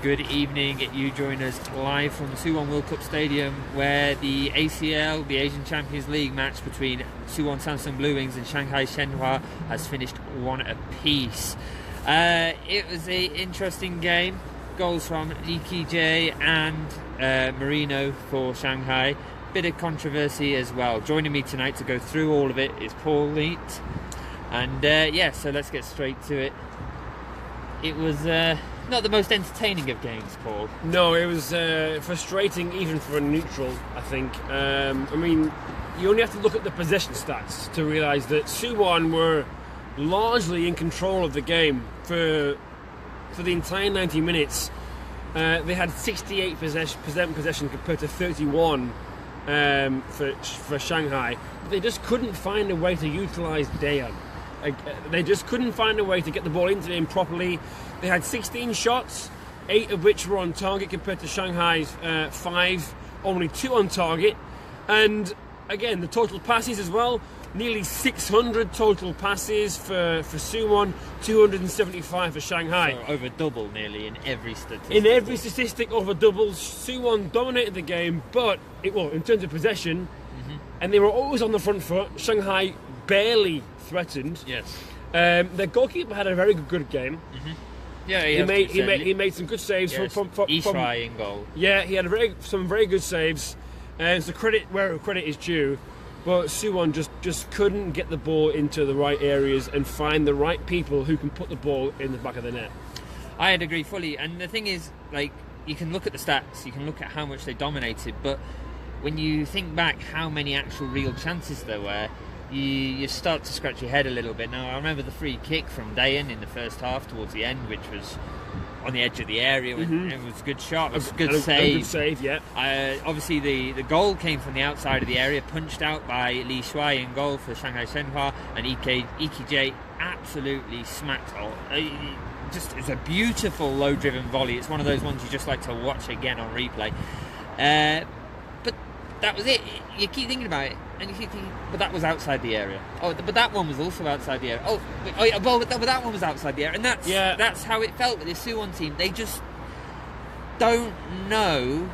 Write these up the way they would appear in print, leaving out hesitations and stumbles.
Good evening. You join us live from the Suwon World Cup Stadium, where the ACL, the Asian Champions League match between Suwon Samsung Bluewings and Shanghai Shenhua has finished 1 apiece. It was an interesting game. Goals from Lee Ki-jae and Marino for Shanghai. Bit of controversy as well. Joining me tonight to go through all of it is Paul Leet. And so let's get straight to it. It was not the most entertaining of games, Paul. No, it was frustrating even for a neutral, I think. You only have to look at the possession stats to realise that Suwon were largely in control of the game for the entire 90 minutes. They had 68% possession compared to 31 for Shanghai. They just couldn't find a way to utilise Dayan. They just couldn't find a way to get the ball into him properly. They had 16 shots, 8 of which were on target compared to Shanghai's 5, only 2 on target. And again, the total passes as well, nearly 600 total passes for Suwon, 275 for Shanghai. So over double nearly in every statistic. In every statistic, over double. Suwon dominated the game, but in terms of possession, and they were always on the front foot. Shanghai barely threatened. Yes. Their goalkeeper had a very good game. Yeah, he made some good saves from Ishrai in goal. Yeah, he had some very good saves. So credit where credit is due. But Suwon just couldn't get the ball into the right areas and find the right people who can put the ball in the back of the net. I'd agree fully. And the thing is, you can look at the stats, you can look at how much they dominated, but when you think back how many actual real chances there were, you start to scratch your head a little bit. Now, I remember the free kick from Dayan in the first half towards the end, which was on the edge of the area. It was a good shot, it was a good save. A good save, yeah. Obviously, the goal came from the outside of the area, punched out by Lee Shuai in goal for Shanghai Shenhua, and Iki-jae absolutely smacked it. It's a beautiful low-driven volley. It's one of those ones you just like to watch again on replay. But that was it. You keep thinking about it, and you keep thinking, but that was outside the area. Oh, but that one was also outside the area. But that one was outside the area, and that's how it felt with this Suwon team. They just don't know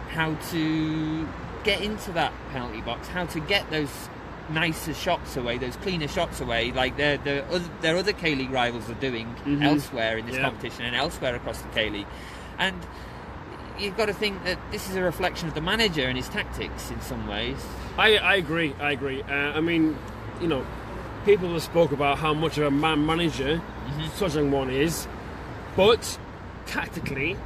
how to get into that penalty box, how to get those nicer shots away, those cleaner shots away, like their other K-League rivals are doing elsewhere in this competition and elsewhere across the K-League. And you've got to think that this is a reflection of the manager and his tactics in some ways. I agree. People have spoke about how much of a man manager So Jung-won is, but tactically,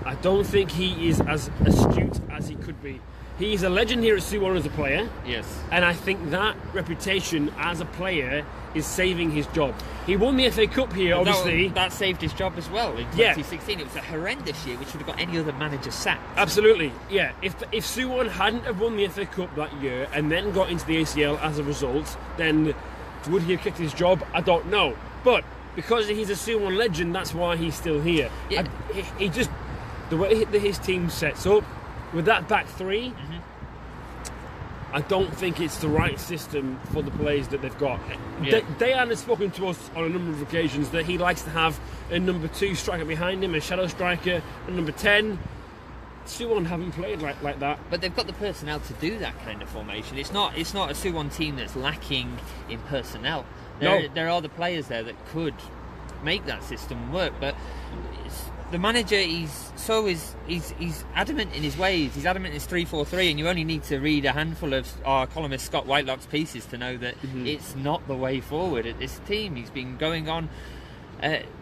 I don't think he is as astute as he could be. He's a legend here at Suwon as a player. Yes. And I think that reputation as a player is saving his job. He won the FA Cup here, obviously. That saved his job as well in 2016. It was a horrendous year, which would have got any other manager sacked. Absolutely, yeah. If Suwon hadn't have won the FA Cup that year and then got into the ACL as a result, then would he have kicked his job? I don't know. But because he's a Suwon legend, that's why he's still here. Yeah. He just, the way his team sets up, with that back three, I don't think it's the right system for the players that they've got. Yeah. Dayan has spoken to us on a number of occasions that he likes to have a number 2 striker behind him, a shadow striker, and number 10. Suwon haven't played like that. But they've got the personnel to do that kind of formation. It's not a Suwon team that's lacking in personnel. There are the players there that could make that system work, but the manager, he's adamant in his ways. He's adamant in his 3-4-3, and you only need to read a handful of our columnist Scott Whitelock's pieces to know that it's not the way forward at this team. He's been going on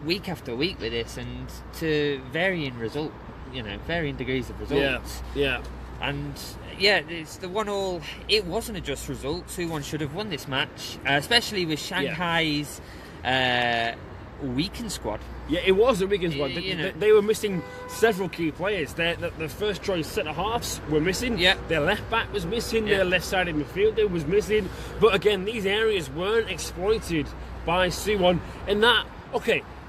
week after week with this, and to varying degrees of results. Yeah. And it's the 1-1. It wasn't a just result. Suwon should have won this match, especially with Shanghai's weakened squad. Yeah, it was a weakened squad. They were missing several key players. Their first choice centre-halves were missing. Yeah. Their left-back was missing. Their left-sided midfielder was missing. But again, these areas weren't exploited by Suwon. And that,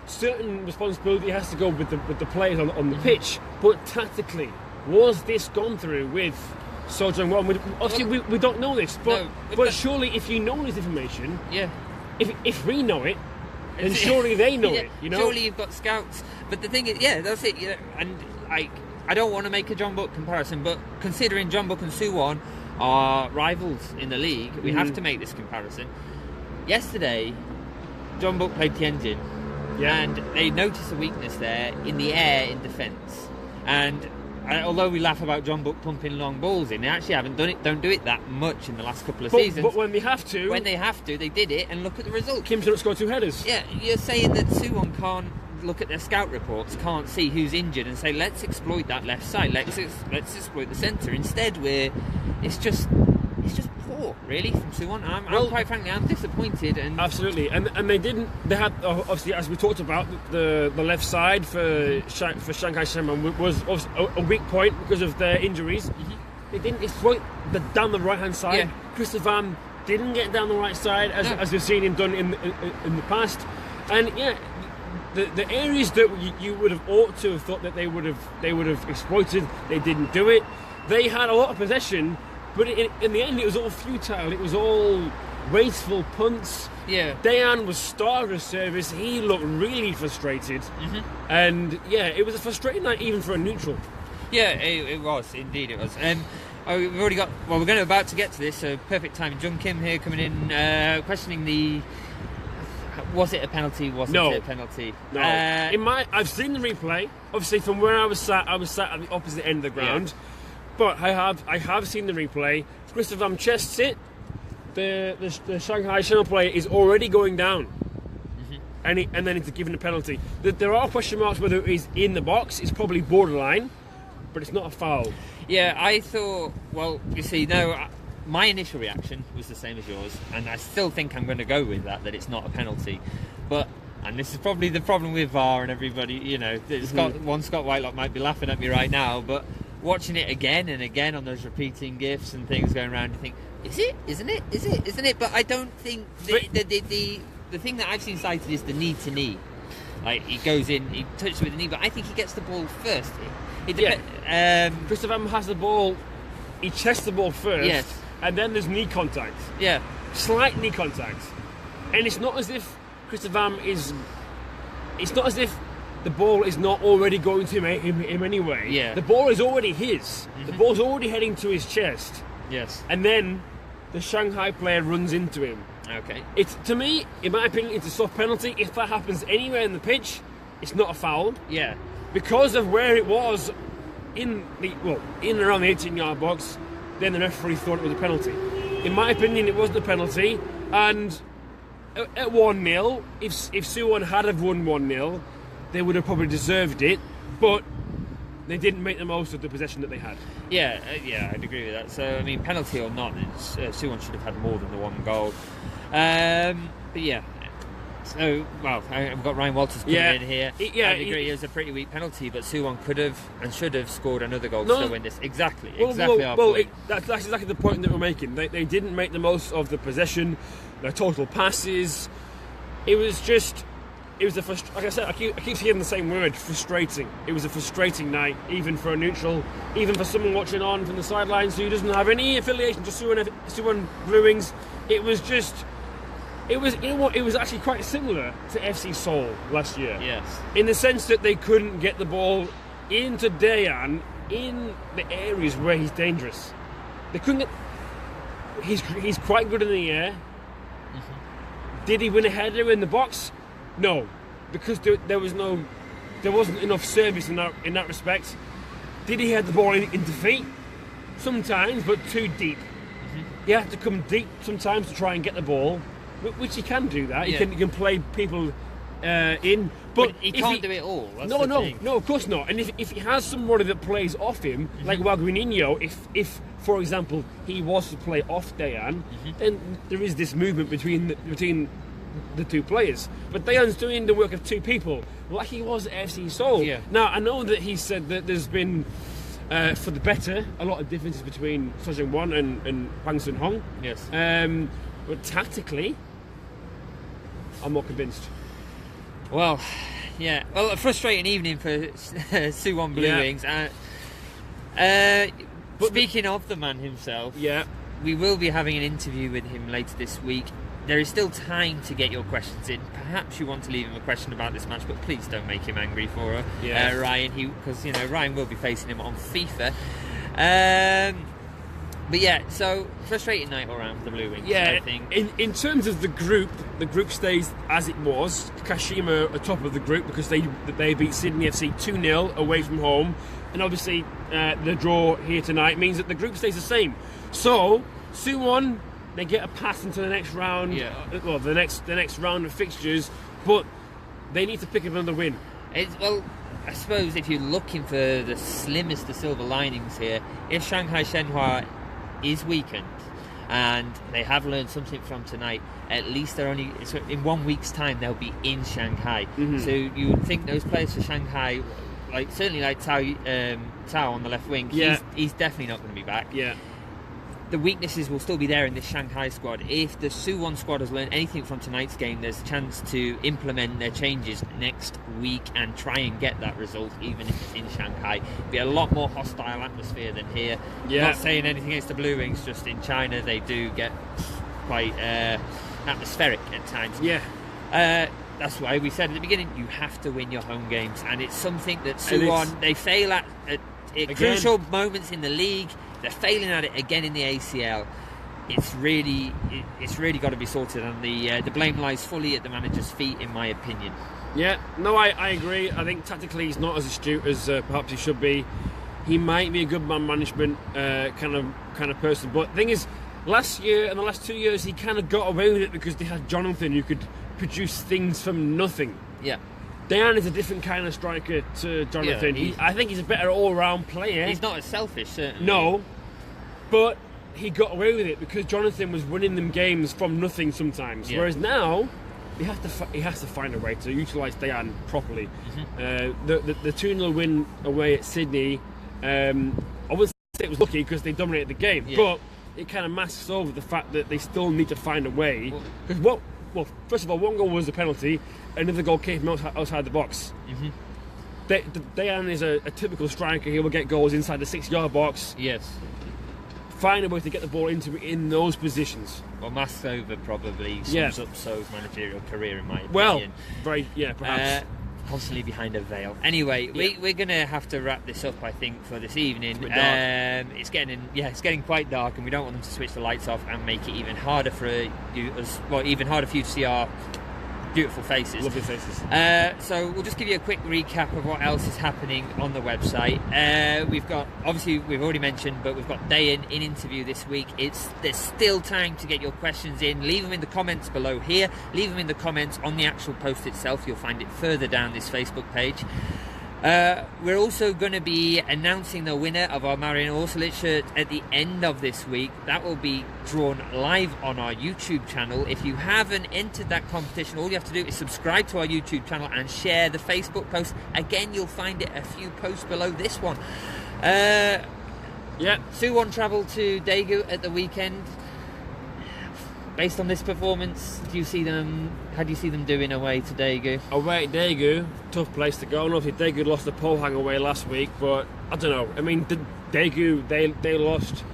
certain responsibility has to go with the players on the pitch. But tactically, was this gone through with So Jung-won? Obviously, we don't know this. But surely, if you know this information, if we know it, And surely they know it, you know? Surely you've got scouts. But the thing is, yeah, that's it. You know, and I don't want to make a John Book comparison, but considering John Book and Suwon are rivals in the league, we have to make this comparison. Yesterday, John Book played Tianjin, and they noticed a weakness there in the air in defence. And although we laugh about John Book pumping long balls in, they actually don't do it that much in the last couple of seasons. But when they have to, they did it, and look at the result. Kim's not scored 2 headers. Yeah, you're saying that Suwon can't look at their scout reports, can't see who's injured, and say, let's exploit that left side, let's exploit the centre. Instead, it's just poor, really, from Suwon. I'm quite frankly, I'm disappointed. And absolutely, and they didn't. They had obviously, as we talked about, the left side for Shanghai Shenhua was a weak point because of their injuries. They didn't exploit down the right hand side. Christopher Van didn't get down the right side as we've seen him done in the past, and the areas that you would have ought to have thought that they would have exploited, they didn't do it. They had a lot of possession, but in the end it was all futile. It was all wasteful punts. Yeah. Dayan was star of the service. He looked really frustrated, and it was a frustrating night even for a neutral. Yeah, it was indeed. It was. We've already got. Well, we're about to get to this. So perfect time. Jung Kim here coming in, questioning the. Was it a penalty? Wasn't it a penalty? No. I've seen the replay. Obviously, from where I was sat at the opposite end of the ground. Yeah. But I have seen the replay. Christopher Van chests it. The Shanghai Shenhua player is already going down, and then it's given a penalty. There are question marks whether it is in the box. It's probably borderline, but it's not a foul. Yeah, I thought. Well, you see, no. My initial reaction was the same as yours, and I still think I'm going to go with that it's not a penalty. And this is probably the problem with VAR and everybody, you know, Scott Whitelock might be laughing at me right now, but watching it again and again on those repeating GIFs and things going around, you think, is it? Isn't it? Is it? Isn't it? But I don't think the thing that I've seen cited is the knee to knee. Like, he goes in, he touches it with the knee, but I think he gets the ball first. Christopher has the ball, he chests the ball first. Yes. And then there's knee contact. Yeah. Slight knee contact. And it's not as if Christopher is... It's not as if the ball is not already going to him anyway. Yeah. The ball is already his. The ball's already heading to his chest. Yes. And then the Shanghai player runs into him. Okay. To me, in my opinion, it's a soft penalty. If that happens anywhere in the pitch, it's not a foul. Yeah. Because of where it was in and around the 18-yard box, then the referee thought it was a penalty. In my opinion, it wasn't a penalty, and at 1-0, if Suwon had have won 1-0, they would have probably deserved it, but they didn't make the most of the possession that they had. Yeah, I'd agree with that. So, I mean, penalty or not, Suwon should have had more than the one goal. But yeah. So, well, I've got Ryan Walters coming in here. I'd agree it was a pretty weak penalty, but Suwon could have and should have scored another goal to win this. Exactly our point. That's exactly the point that we're making. They didn't make the most of the possession, their total passes. It was like I said, I keep hearing the same word, frustrating. It was a frustrating night, even for a neutral, even for someone watching on from the sidelines who doesn't have any affiliation to Suwon Bluewings. It was just... It was actually quite similar to FC Seoul last year. Yes. In the sense that they couldn't get the ball into Dayan in the areas where he's dangerous. They couldn't get... He's quite good in the air. Did he win a header in the box? No. Because there wasn't enough service in that respect. Did he head the ball into feet? Sometimes, but too deep. He had to come deep sometimes to try and get the ball. Which he can do that. Yeah. He can play people in, but he can't do it all. That's no, of course not. And if he has somebody that plays off him, like Wagrininho, if for example he was to play off Dayan, then there is this movement between the two players. But Dayan's doing the work of two people, like he was at FC Seoul. Yeah. Now I know that he said that there's been. For the better, a lot of differences between Sojin Won and Hwang Sun Hong. Yes. But tactically, I'm not convinced. Well, yeah. Well, a frustrating evening for Suwon Bluewings. But speaking of the man himself, yeah, we will be having an interview with him later this week. there is still time to get your questions in. Perhaps you want to leave him a question about this match, but please don't make him angry for Ryan, because Ryan will be facing him on FIFA. But yeah, so frustrating night all round for the Bluewings. Yeah, I think. In terms of the group stays as it was. Kashima are top of the group because they beat Sydney FC 2-0 away from home, and obviously the draw here tonight means that the group stays the same. So Suwon, they get a pass into the next round. Yeah. Well, the next round of fixtures, but they need to pick up another win. I suppose if you're looking for the slimmest of silver linings here, if Shanghai Shenhua is weakened and they have learned something from tonight, at least in 1 week's time they'll be in Shanghai. So you would think those players for Shanghai, certainly Tao on the left wing, he's definitely not going to be back. The weaknesses will still be there in this Shanghai squad. If the Suwon squad has learned anything from tonight's game, there's a chance to implement their changes next week and try and get that result, even if it's in Shanghai. It'll be a lot more hostile atmosphere than here. Not saying anything against the Bluewings, just in China they do get quite atmospheric at times. That's why we said at the beginning, you have to win your home games, and it's something that Suwon, they fail at crucial moments in the league. They're failing at it again in the ACL. It's really got to be sorted, and the blame lies fully at the manager's feet, in my opinion. I agree. I think tactically he's not as astute as perhaps he should be. He might be a good man management kind of person, but the thing is, last year and the last 2 years he kind of got away with it because they had Jonathan who could produce things from nothing. Dayan is a different kind of striker to Jonathan. I think he's a better all-round player. He's not as selfish, certainly. No, but he got away with it because Jonathan was winning them games from nothing sometimes. Whereas now, he has to find a way to utilise Dayan properly. The 2-0 win away at Sydney, I wouldn't say it was lucky because they dominated the game, but it kind of masks over the fact that they still need to find a way. Because first of all, one goal was a penalty, another goal came from outside the box. Dayan is a typical striker. He will get goals inside the 6-yard box. Find a way to get the ball in those positions. Well, Mastover probably sums up So's managerial career, in my opinion. Well, perhaps. Constantly behind a veil. Anyway, we're going to have to wrap this up, I think, for this evening. It's getting quite dark, and we don't want them to switch the lights off and make it even harder for you to see our beautiful faces. Lovely faces. So we'll just give you a quick recap of what else is happening on the website. We've already mentioned, but we've got Dayan in interview this week. There's still time to get your questions in. Leave them in the comments below here. Leave them in the comments on the actual post itself. You'll find it further down this Facebook page. We're also going to be announcing the winner of our Marian Orsulic shirt at the end of this week. That will be drawn live on our YouTube channel. If you haven't entered that competition, all you have to do is subscribe to our YouTube channel and share the Facebook post. Again, you'll find it a few posts below this one. Suwon travelled to Daegu at the weekend. Based on this performance, how do you see them doing away to Daegu? Away at Daegu, tough place to go. And obviously Daegu lost the Pohang away last week, but I don't know. I mean, Daegu, they lost.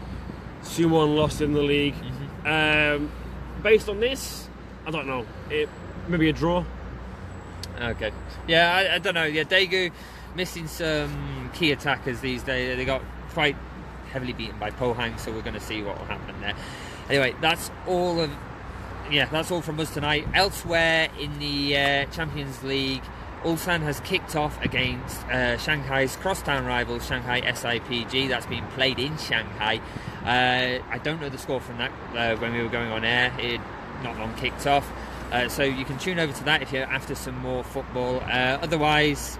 Suwon lost in the league. Based on this, I don't know. Maybe a draw. Okay. Yeah, I don't know. Yeah, Daegu missing some key attackers these days. They got quite heavily beaten by Pohang, so we're going to see what will happen there. Anyway, that's all from us tonight. Elsewhere in the Champions League, Ulsan has kicked off against Shanghai's crosstown rival, Shanghai SIPG. That's being played in Shanghai. I don't know the score from that when we were going on air. It not long kicked off. So you can tune over to that if you're after some more football. Otherwise,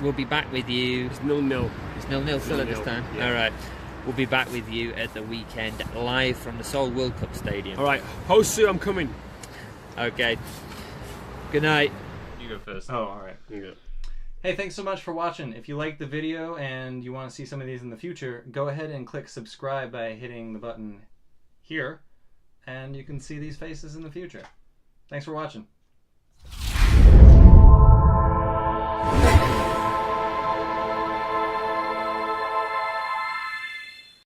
we'll be back with you. It's 0-0. It's 0-0 still at this time? Yeah. All right. We'll be back with you at the weekend, live from the Seoul World Cup Stadium. All right. Hosu, I'm coming. Okay. Good night. You go first. Oh, all right. You go. Hey, thanks so much for watching. If you liked the video and you want to see some of these in the future, go ahead and click subscribe by hitting the button here, and you can see these faces in the future. Thanks for watching.